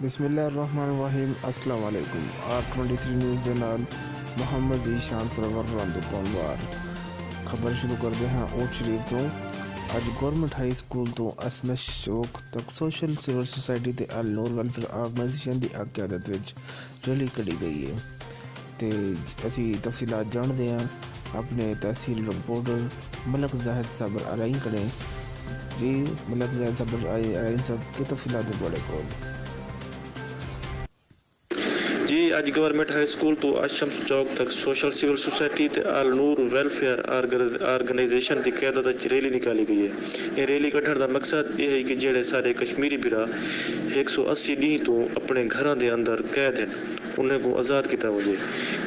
بسم اللہ الرحمن الرحیم السلام علیکم R23 نیوز دے نال محمد ذیشان سرور رندو پونوار خبر شروع کرتے ہیں اوٹ شریف تو اج گورنمنٹ ہائی سکول تو اسمس چوک تک سوشل سول سوسائٹی تے ال نور ویلفیئر آرگنائزیشن دی قیادت وچ ریلی کڈی گئی ہے تے اسی تفصیلات جانتے ہیں اپنے تحصیل رپورٹر ملک زاہد صابر علائی کڑے جی ملک زاہد صابر علائی صاحب کی تفصیلات بڑے کول جی اج گورنمنٹ ہائی سکول تو شمس چوک تک سوشل سول سوسائٹی تے آل نور ویلفیئر آرگنائزیشن کی قیادت وچ ریلی نکالی گئی ہے۔ یہ ریلی کڈھن دا مقصد یہ ہے کہ جڑے سارے کشمیری بھرا 180 ڈینہ تو اپنے گھراں دے اندر قید ہیں انہیں کو آزاد کیتا وجے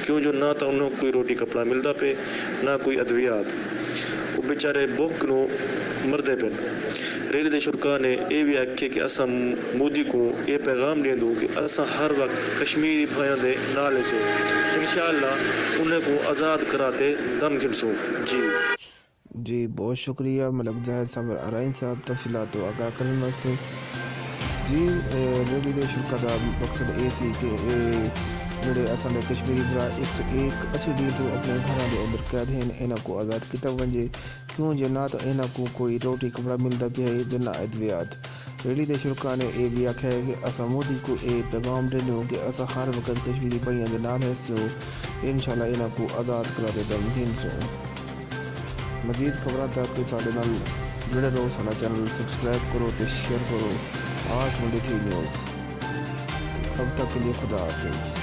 کیوں جو نہ تو انہوں کوئی روٹی کپڑا ملتا پہ نہ کوئی ادویات وہ بیچارے بھوک نو مردے پہ۔ ریلی دے شرکا نے یہ بھی آکھے کہ اساں مودی کو یہ پیغام دیں دوں کہ اساں ہر وقت کشمیری بھائیوں دے نالے سے انشاءاللہ انہیں کو آزاد کراتے دم گھنسوں۔ جی بہت شکریہ ملک زاہد صابر علائی صاحب تفصیلات تو آگاہ کرنے واسطے۔ جی ریلی دے شرکا دا مقصد یہ سی کہ جڑے اصل کشمیری برا 180 ڈی تو اپنے گھراں دے اندر قید ہیں انہاں کو آزاد کیتا ونجے کیوں جے نہ تو انہاں کو کوئی روٹی کپڑا ملتا پیا ہے تے نہ ادویات۔ ریلی دے شرکا نے یہ بھی آکھیا ہے کہ اساں مودی کو یہ پیغام دینوں کہ اساں ہر وقت کشمیری بھائیاں دے نال ہے سو انشاءاللہ انہاں کو آزاد کرا دے دم گھن سو۔ مزید خبراں تک ساڈے نال جڑے رہو، ساڈا چینل سبسکرائب کرو تے شیئر کرو R23 نیوز۔ اب تک کے لیے خدا حافظ۔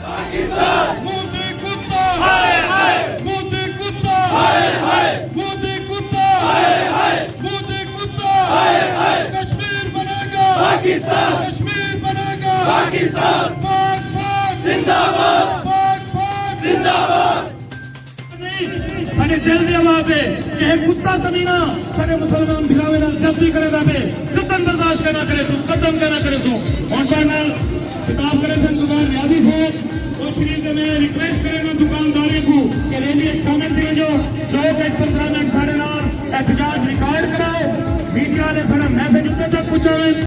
پاکستان مودی کتا ہائے ہائے مودی کتا ہائے ہائے مودی کتا ہائے ہائے مودی کتا ہائے ہائے کشمیر بنے گا پاکستان کشمیر بنے گا پاکستان پاک فوج زندہ باد پاک فوج زندہ باد۔ سارے دل دی آواز ہے کہ کتا زمینہ سارے مسلمان بھراوے نال جلدی کرے دا پہ قدم برداشت کرنا کرے سو قدم کرنا کرے سو اور نال خطاب کرے سن گزار ریاضی صاحب اور شریف میں ریکویسٹ